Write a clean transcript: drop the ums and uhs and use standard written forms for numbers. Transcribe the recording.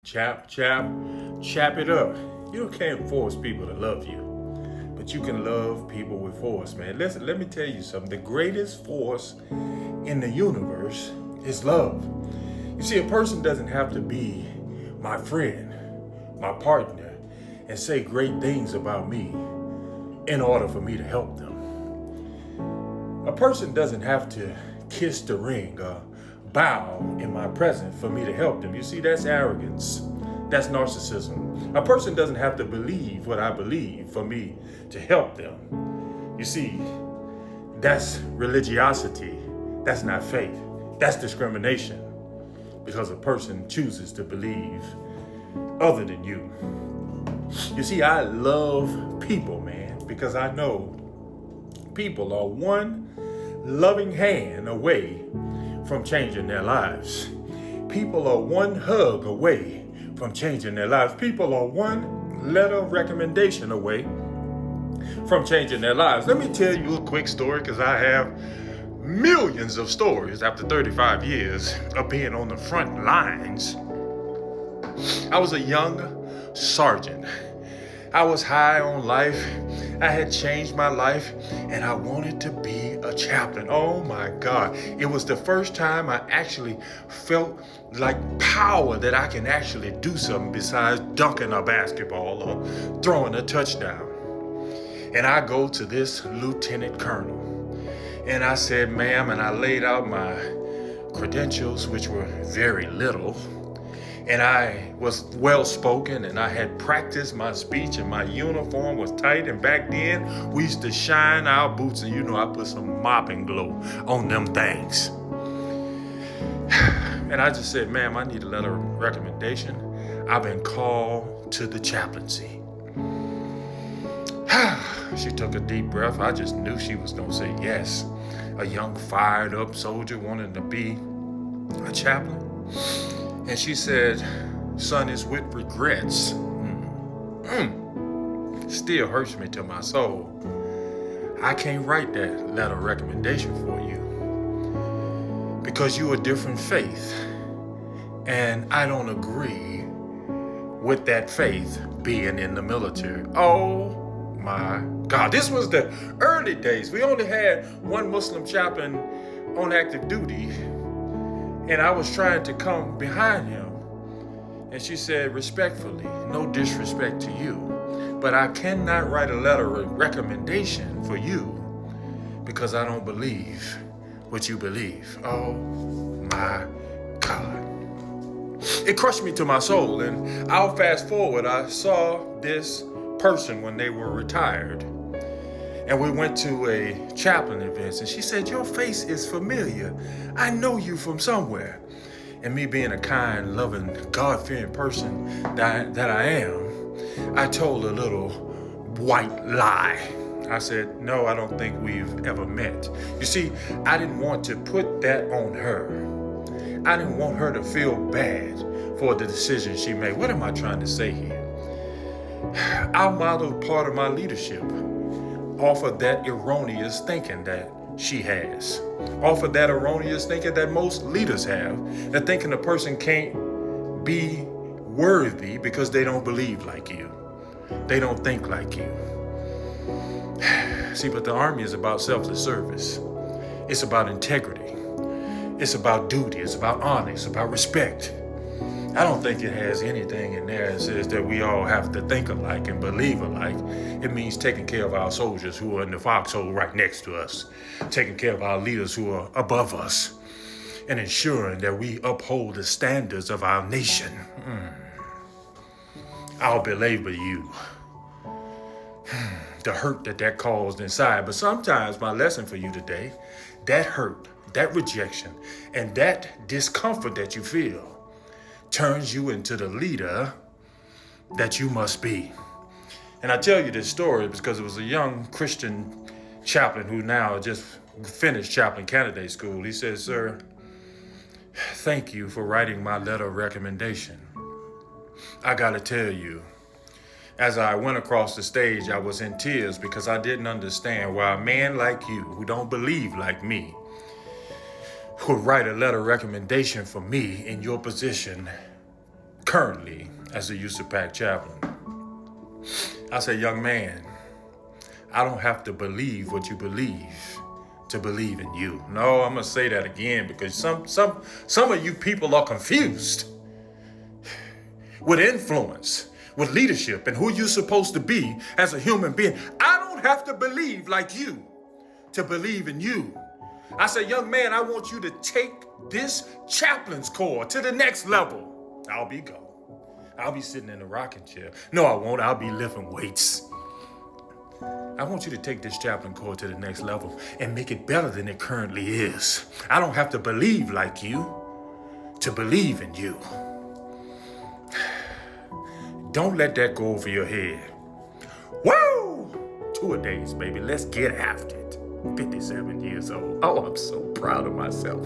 Chap it up. You can't force people to love you, but you can love people with force, man. Listen, let me tell you something. The greatest force in the universe is love. You see, a person doesn't have to be my friend, my partner, and say great things about me in order for me to help them. A person doesn't have to kiss the ring or bow in my presence for me to help them. You see, that's arrogance. That's narcissism. A person doesn't have to believe what I believe for me to help them. You see, that's religiosity. That's not faith. That's discrimination. Because a person chooses to believe other than you. You see, I love people, man, because I know people are one loving hand away from changing their lives. People are one hug away from changing their lives. People are one letter of recommendation away from changing their lives. Let me tell you a quick story, because I have millions of stories after 35 years of being on the front lines. I was a young sergeant. I was high on life. I had changed my life, and I wanted to be a chaplain. Oh my God. It was the first time I actually felt like power, that I can actually do something besides dunking a basketball or throwing a touchdown. And I go to this lieutenant colonel, and I said, ma'am, and I laid out my credentials, which were very little. And I was well-spoken, and I had practiced my speech, and my uniform was tight. And back then, we used to shine our boots, and I put some mopping glow on them things. And I just said, ma'am, I need a letter of recommendation. I've been called to the chaplaincy. She took a deep breath. I just knew she was going to say yes. A young, fired-up soldier wanting to be a chaplain. And she said, son, it's with regrets. Still hurts me to my soul. I can't write that letter of recommendation for you because you're a different faith. And I don't agree with that faith being in the military. Oh my God. This was the early days. We only had one Muslim chaplain on active duty, and I was trying to come behind him. And she said, respectfully, no disrespect to you, but I cannot write a letter of recommendation for you because I don't believe what you believe. Oh my God. It crushed me to my soul. And I'll fast forward. I saw this person when they were retired. And we went to a chaplain event, and she said, your face is familiar. I know you from somewhere. And me being a kind, loving, God-fearing person that I am, I told a little white lie. I said, no, I don't think we've ever met. You see, I didn't want to put that on her. I didn't want her to feel bad for the decision she made. What am I trying to say here? I modeled part of my leadership off of that erroneous thinking that she has. Off of that erroneous thinking that most leaders have. That thinking a person can't be worthy because they don't believe like you. They don't think like you. See, but the Army is about selfless service. It's about integrity. It's about duty. It's about honor. It's about respect. I don't think it has anything in there that says that we all have to think alike and believe alike. It means taking care of our soldiers who are in the foxhole right next to us, taking care of our leaders who are above us, and ensuring that we uphold the standards of our nation. I'll belabor you. The hurt that caused inside. But sometimes my lesson for you today, that hurt, that rejection, and that discomfort that you feel turns you into the leader that you must be. And I tell you this story because it was a young Christian chaplain who now just finished chaplain candidate school. He says, sir, thank you for writing my letter of recommendation. I gotta tell you, as I went across the stage, I was in tears because I didn't understand why a man like you, who don't believe like me, would write a letter of recommendation for me in your position currently as a USAPAC chaplain. I say, young man, I don't have to believe what you believe to believe in you. No, I'm gonna say that again because some of you people are confused with influence, with leadership, and who you're supposed to be as a human being. I don't have to believe like you to believe in you. I say, young man, I want you to take this chaplain's corps to the next level. I'll be gone. I'll be sitting in a rocking chair. No, I won't. I'll be lifting weights. I want you to take this chaplain corps to the next level and make it better than it currently is. I don't have to believe like you to believe in you. Don't let that go over your head. Woo! 2-a-days, baby. Let's get after it. 57 years old. Oh, I'm so proud of myself.